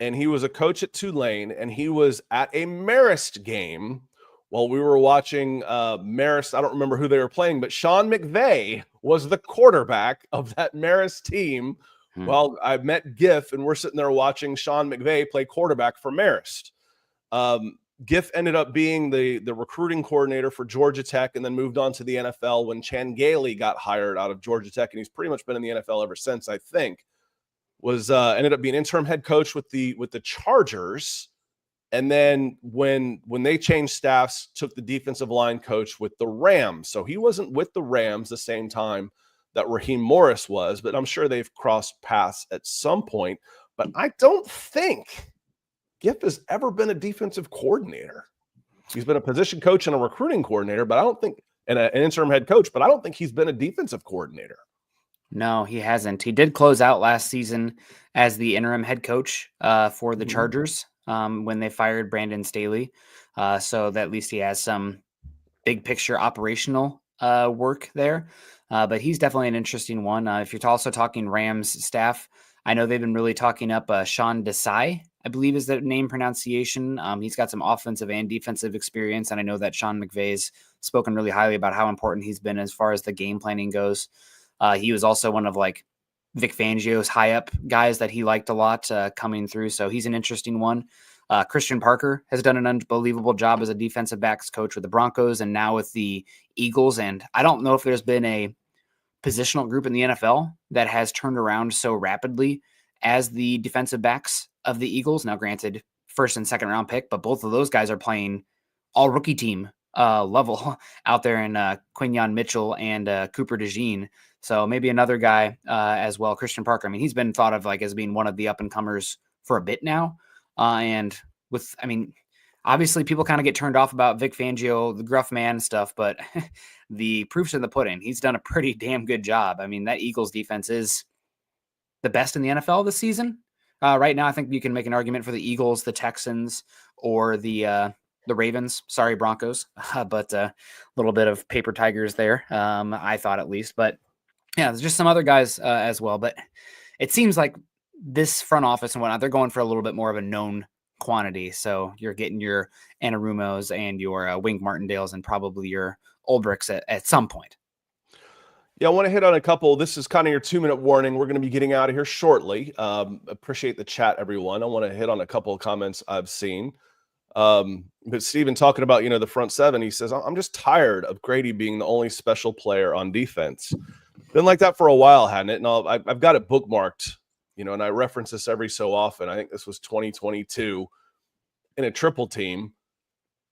and he was a coach at Tulane, and he was at a Marist game while we were watching Marist. I don't remember who they were playing, but Sean McVay was the quarterback of that Marist team. Well, I met Giff, and we're sitting there watching Sean McVay play quarterback for Marist. Giff ended up being the recruiting coordinator for Georgia Tech and then moved on to the NFL when Chan Gailey got hired out of Georgia Tech, and he's pretty much been in the NFL ever since, I think. Was ended up being interim head coach with the Chargers, and then when they changed staffs, took the defensive line coach with the Rams. So he wasn't with the Rams the same time that Raheem Morris was, but I'm sure they've crossed paths at some point. But I don't think Giff has ever been a defensive coordinator. He's been a position coach and a recruiting coordinator, but I don't think, and an interim head coach, but I don't think he's been a defensive coordinator. No, he hasn't. He did close out last season as the interim head coach for the Chargers when they fired Brandon Staley. So that at least he has some big picture operational work there. But he's definitely an interesting one. If you're also talking Rams staff, I know they've been really talking up Sean Desai, I believe is the name pronunciation. He's got some offensive and defensive experience. And I know that Sean McVay's spoken really highly about how important he's been as far as the game planning goes. He was also one of like Vic Fangio's high up guys that he liked a lot coming through. So he's an interesting one. Christian Parker has done an unbelievable job as a defensive backs coach with the Broncos and now with the Eagles. And I don't know if there's been a positional group in the NFL that has turned around so rapidly as the defensive backs of the Eagles. Now, granted, first and second round pick, but both of those guys are playing all rookie team level out there in Quinyon Mitchell and Cooper DeJean. So maybe another guy as well, Christian Parker. I mean, he's been thought of like as being one of the up and comers for a bit now. And with, I mean, obviously people kind of get turned off about Vic Fangio, the gruff man stuff, but the proof's in the pudding. He's done a pretty damn good job. I mean, that Eagles defense is the best in the NFL this season. Right now, I think you can make an argument for the Eagles, the Texans, or the Ravens. Sorry, Broncos, but a little bit of paper tigers there. I thought at least, but yeah, there's just some other guys as well. But it seems like this front office and whatnot, they're going for a little bit more of a known quantity. So you're getting your Anarumos and your Wink Martindales and probably your Ulbrichs at some point. Yeah, I want to hit on a couple. This is kind of your 2-minute warning. We're going to be getting out of here shortly. Appreciate the chat, everyone. I want to hit on a couple of comments I've seen. But Steven talking about, the front seven, he says, I'm just tired of Grady being the only special player on defense. Been like that for a while, hadn't it? And I've got it bookmarked, and I reference this every so often. I think this was 2022 in a triple team.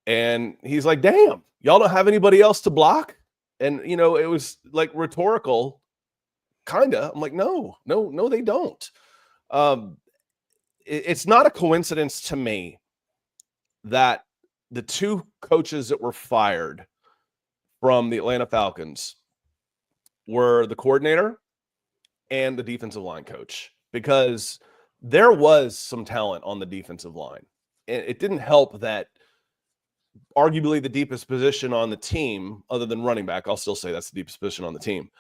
And he's like, damn, y'all don't have anybody else to block? And, it was like rhetorical, kind of. I'm like, no, they don't. It's not a coincidence to me that the two coaches that were fired from the Atlanta Falcons were the coordinator and the defensive line coach, because there was some talent on the defensive line. And it didn't help that arguably the deepest position on the team, other than running back, I'll still say that's the deepest position on the team,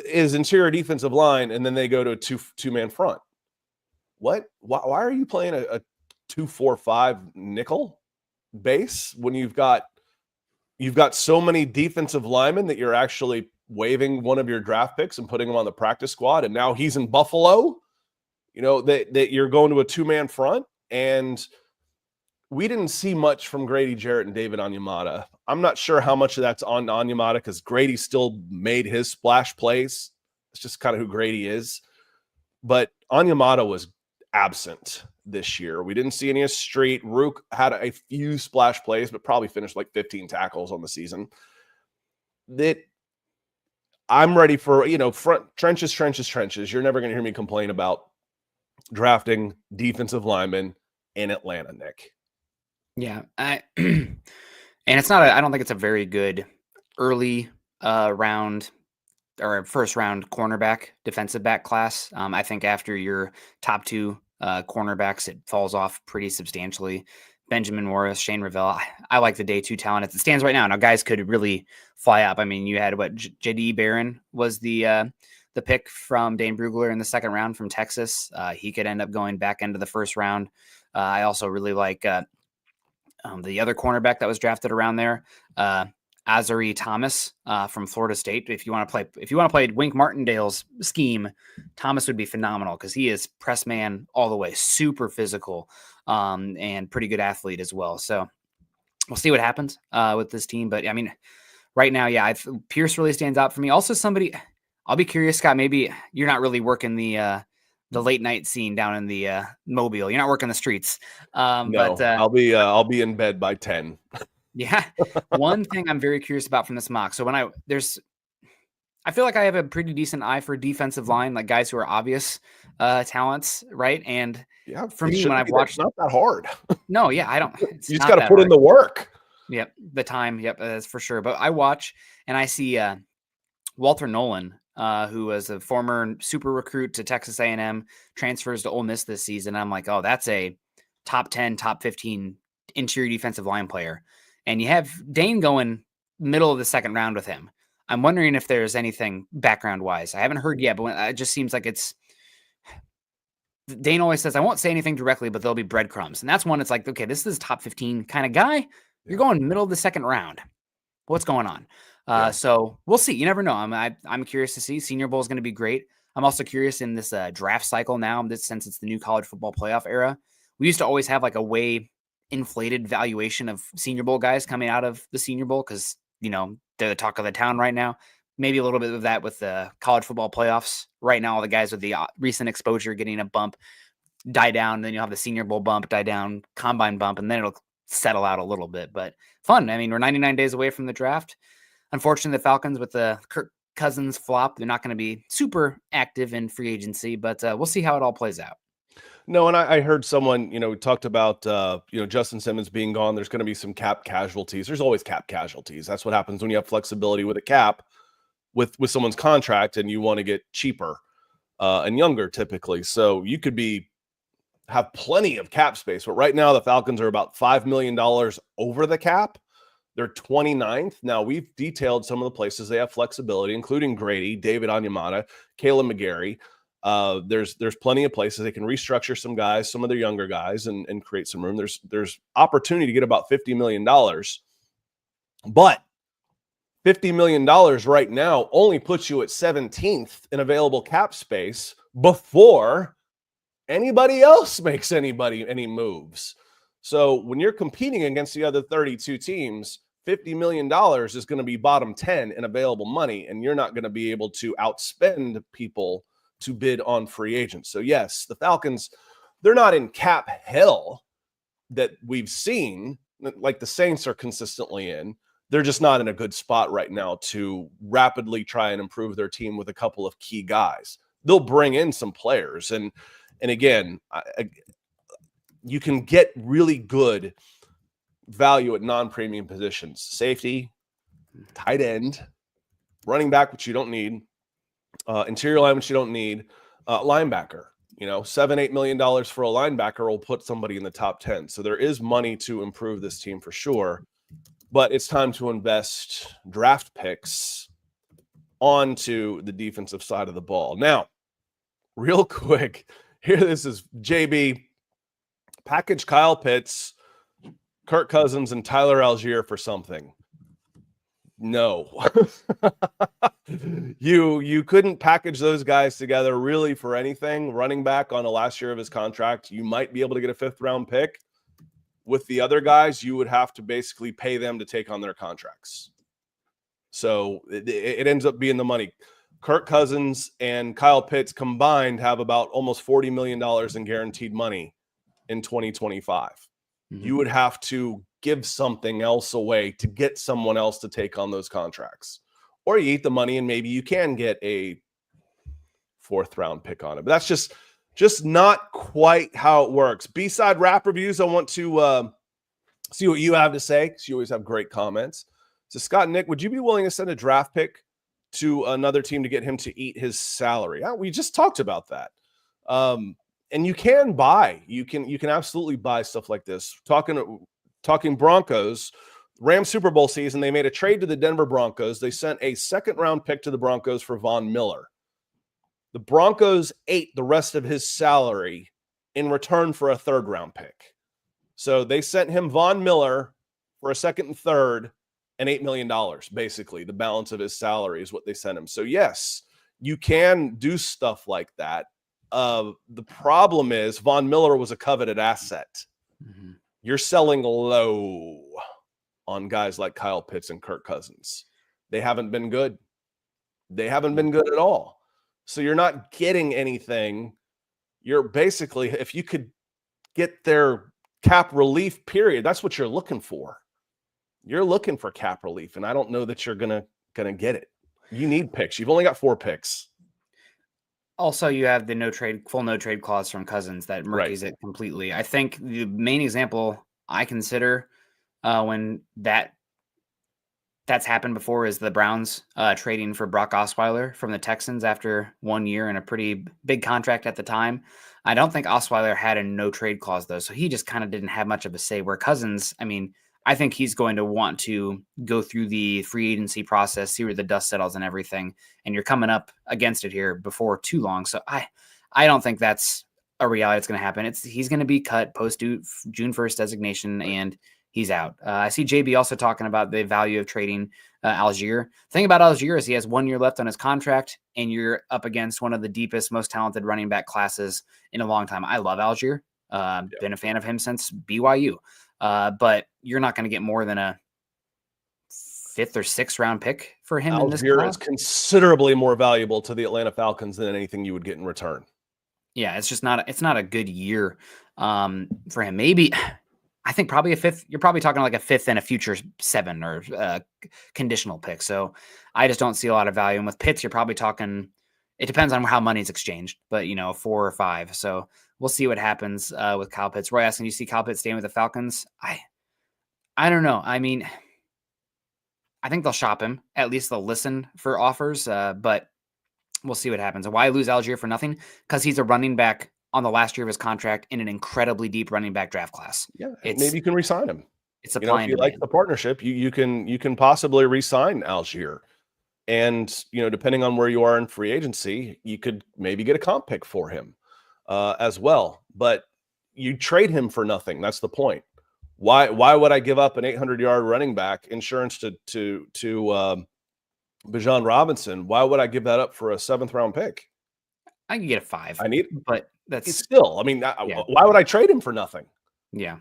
is interior defensive line, and then they go to a two-man front. What? Why are you playing a 2-4-5 nickel base when you've got so many defensive linemen that you're actually waiving one of your draft picks and putting him on the practice squad, and now he's in Buffalo? That you're going to a two-man front, and we didn't see much from Grady Jarrett and David Onyemata. I'm not sure how much of that's on Onyemata because Grady still made his splash plays. It's just kind of who Grady is. but Onyemata was absent this year. We didn't see any Street. Rook had a few splash plays, but probably finished like 15 tackles on the season. That I'm ready for, front trenches. You're never going to hear me complain about drafting defensive linemen in Atlanta, Nick. Yeah. And it's not, I don't think it's a very good early round or first round cornerback, defensive back class. I think after your top two cornerbacks, it falls off pretty substantially. Benjamin Morris, Shane Ravel. I like the day two talent as it stands right now. Now, guys could really fly up. I mean, you had J.D. Barron was the pick from Dane Brugler in the second round from Texas. He could end up going back into the first round. I also really like the other cornerback that was drafted around there, Azari Thomas from Florida State. If you want to play Wink Martindale's scheme, Thomas would be phenomenal because he is press man all the way, super physical, and pretty good athlete as well. So we'll see what happens with this team. But I mean, right now, yeah, Pierce really stands out for me. Also, somebody I'll be curious, Scott. Maybe you're not really working the late night scene down in the Mobile. You're not working the streets. No, but I'll be in bed by 10. Yeah. One thing I'm very curious about from this mock. So I feel like I have a pretty decent eye for defensive line, like guys who are obvious talents, right? And yeah, for me, when I've watched, it's not that hard. No, yeah, I don't. You just got to put in the work. Yep, the time. Yep, that's for sure. But I watch and I see Walter Nolan, who was a former super recruit to Texas A&M, transfers to Ole Miss this season. I'm like, oh, that's a top 10, top 15 interior defensive line player. And you have Dane going middle of the second round with him. I'm wondering if there's anything background-wise. I haven't heard yet, but it just seems like it's – Dane always says, I won't say anything directly, but there'll be breadcrumbs. And that's one it's like, okay, this is a top 15 kind of guy. You're going middle of the second round. What's going on? So we'll see. You never know. I'm curious to see. Senior Bowl is going to be great. I'm also curious in this draft cycle now, since it's the new college football playoff era. We used to always have like a way – inflated valuation of Senior Bowl guys coming out of the Senior Bowl because, they're the talk of the town right now. Maybe a little bit of that with the college football playoffs. Right now, all the guys with the recent exposure getting a bump die down. Then you'll have the Senior Bowl bump, die down, combine bump, and then it'll settle out a little bit. But fun. I mean, we're 99 days away from the draft. Unfortunately, the Falcons with the Kirk Cousins flop, they're not going to be super active in free agency, but we'll see how it all plays out. No, and I heard someone, talked about, Justin Simmons being gone. There's going to be some cap casualties. There's always cap casualties. That's what happens when you have flexibility with a cap with someone's contract and you want to get cheaper and younger typically. So you could have plenty of cap space. But right now the Falcons are about $5 million over the cap. They're 29th. Now we've detailed some of the places they have flexibility, including Grady, David Onyemata, Caleb McGarry. There's plenty of places they can restructure some guys, some of their younger guys, and create some room. There's opportunity to get about $50 million, but $50 million right now only puts you at 17th in available cap space before anybody else makes any moves. So when you're competing against the other 32 teams, $50 million is going to be bottom 10 in available money, and you're not going to be able to outspend people to bid on free agents. So yes, the Falcons, they're not in cap hell that we've seen, like the Saints are consistently in. They're just not in a good spot right now to rapidly try and improve their team with a couple of key guys. They'll bring in some players. And again, you can get really good value at non-premium positions. Safety, tight end, running back, which you don't need, interior line, which you don't need, linebacker. $7-8 million for a linebacker will put somebody in the top 10. So there is money to improve this team for sure. But it's time to invest draft picks onto the defensive side of the ball. Now, real quick, here this is JB. Package Kyle Pitts, Kirk Cousins, and Tyler Algier for something. No. You couldn't package those guys together really for anything. Running back on the last year of his contract, you might be able to get a 5th round pick. With the other guys, you would have to basically pay them to take on their contracts. So it ends up being the money. Kirk Cousins and Kyle Pitts combined have about almost $40 million in guaranteed money in 2025. You would have to give something else away to get someone else to take on those contracts. Or you eat the money and maybe you can get a 4th round pick on it. But that's just not quite how it works. B-side rap reviews, I want to see what you have to say, because you always have great comments. So Scott and Nick, would you be willing to send a draft pick to another team to get him to eat his salary? We just talked about that. And you can buy. You can absolutely buy stuff like this. Talking Broncos, Rams Super Bowl season, they made a trade to the Denver Broncos. They sent a 2nd round pick to the Broncos for Von Miller. The Broncos ate the rest of his salary in return for a 3rd round pick. So they sent him Von Miller for a 2nd and 3rd and $8 million, basically. The balance of his salary is what they sent him. So yes, you can do stuff like that. The problem is Von Miller was a coveted asset. Mm-hmm. You're selling low on guys like Kyle Pitts and Kirk Cousins. They haven't been good. They haven't been good at all. So you're not getting anything. You're basically, if you could get their cap relief period, that's what you're looking for. You're looking for cap relief, and I don't know that you're gonna get it. You need picks. You've only got 4 picks. Also, you have the full no trade clause from Cousins that murkies it completely. I think the main example I consider when that's happened before is the Browns trading for Brock Osweiler from the Texans after 1 year and a pretty big contract at the time. I don't think Osweiler had a no trade clause though, so he just kind of didn't have much of a say. Where Cousins, I think he's going to want to go through the free agency process, see where the dust settles and everything. And you're coming up against it here before too long. So I don't think that's a reality that's going to happen. He's going to be cut post June 1st designation, and he's out. I see JB also talking about the value of trading Algier. The thing about Algier is he has 1 year left on his contract, and you're up against one of the deepest, most talented running back classes in a long time. I love Algier. Been a fan of him since BYU. But you're not going to get more than a 5th or 6th round pick for him. Algier is considerably more valuable to the Atlanta Falcons than anything you would get in return. Yeah, it's not a good year for him. Maybe I think probably a 5th. You're probably talking like a 5th and a future 7 or conditional pick. So I just don't see a lot of value. And with Pitts, you're probably talking. It depends on how money's exchanged, but 4 or 5. So we'll see what happens with Kyle Pitts. Roy asking, you see Kyle Pitts staying with the Falcons? I don't know. I think they'll shop him. At least they'll listen for offers, but we'll see what happens. And why lose Algier for nothing? Because he's a running back on the last year of his contract in an incredibly deep running back draft class. Yeah, maybe you can re-sign him. It's supply and demand. If you like the partnership, you can possibly re-sign Algier. And, depending on where you are in free agency, you could maybe get a comp pick for him as well. But you trade him for nothing. That's the point. Why would I give up an 800-yard running back insurance to Bijan Robinson? Why would I give that up for a 7th round pick? I can get a 5. I need, but that's still. Why would I trade him for nothing? Yeah.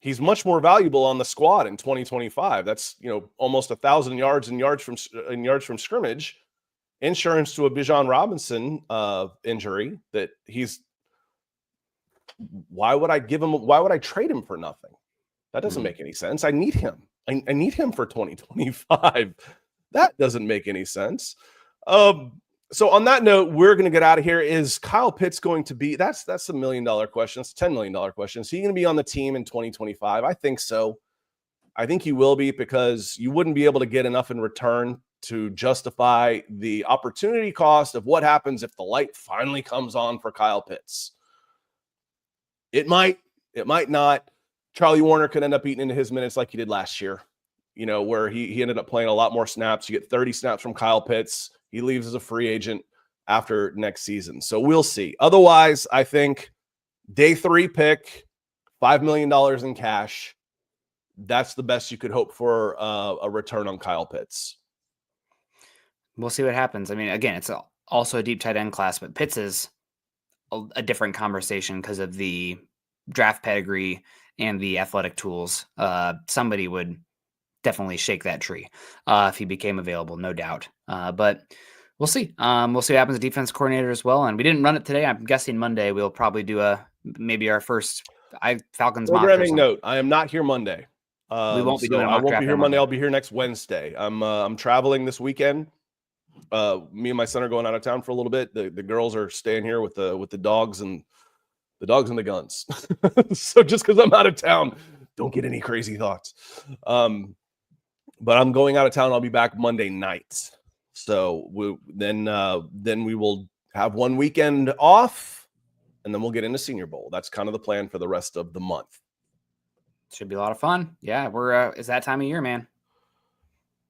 He's much more valuable on the squad in 2025. That's almost 1,000 yards and yards from scrimmage. Insurance to a Bijan Robinson injury that he's. Why would I give him? Why would I trade him for nothing? That doesn't make any sense. I need him. I need him for 2025. That doesn't make any sense. So on that note, we're going to get out of here. Is Kyle Pitts going to be, that's $1 million question. It's a $10 million question. Is he going to be on the team in 2025? I think so. I think he will be, because you wouldn't be able to get enough in return to justify the opportunity cost of what happens if the light finally comes on for Kyle Pitts. It might not. Charlie Warner could end up eating into his minutes like he did last year, where he ended up playing a lot more snaps. You get 30 snaps from Kyle Pitts. He leaves as a free agent after next season. So we'll see. Otherwise, I think day 3 pick, $5 million in cash. That's the best you could hope for a return on Kyle Pitts. We'll see what happens. Again, it's also a deep tight end class, but Pitts is a different conversation because of the draft pedigree and the athletic tools. Somebody would definitely shake that tree if he became available, no doubt. But We'll see. We'll see what happens to defense coordinator as well. And we didn't run it today. I'm guessing Monday we'll probably do maybe our first Falcons mock or Programming something. note: I am not here Monday. We won't be So doing a I mock won't draft be here on Monday. Monday. I'll be here next Wednesday. I'm traveling this weekend. Me and my son are going out of town for a little bit. The girls are staying here with the dogs and the guns. So just because I'm out of town, don't get any crazy thoughts. But I'm going out of town. I'll be back Monday night. So then we will have one weekend off, and then we'll get into Senior Bowl. That's kind of the plan for the rest of the month. Should be a lot of fun. Yeah, it's that time of year, man.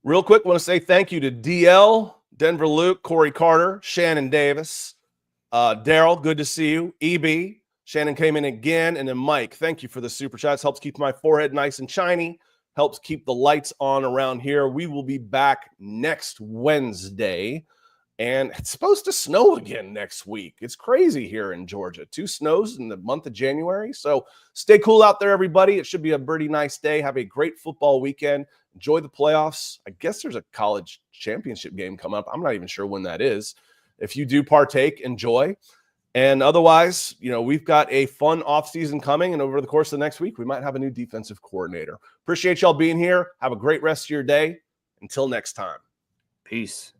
Real quick, want to say thank you to DL, Denver Luke, Corey Carter, Shannon Davis, Daryl, good to see you. EB, Shannon came in again, and then Mike, thank you for the super chats. Helps keep my forehead nice and shiny. Helps keep the lights on around here. We will be back next Wednesday, and it's supposed to snow again next week. It's crazy here in Georgia. 2 snows in the month of January. So stay cool out there, everybody. It should be a pretty nice day. Have a great football weekend. Enjoy the playoffs. I guess there's a college championship game coming up. I'm not even sure when that is. If you do partake, enjoy. And otherwise, we've got a fun offseason coming, and over the course of the next week, we might have a new defensive coordinator. Appreciate y'all being here. Have a great rest of your day. Until next time. Peace.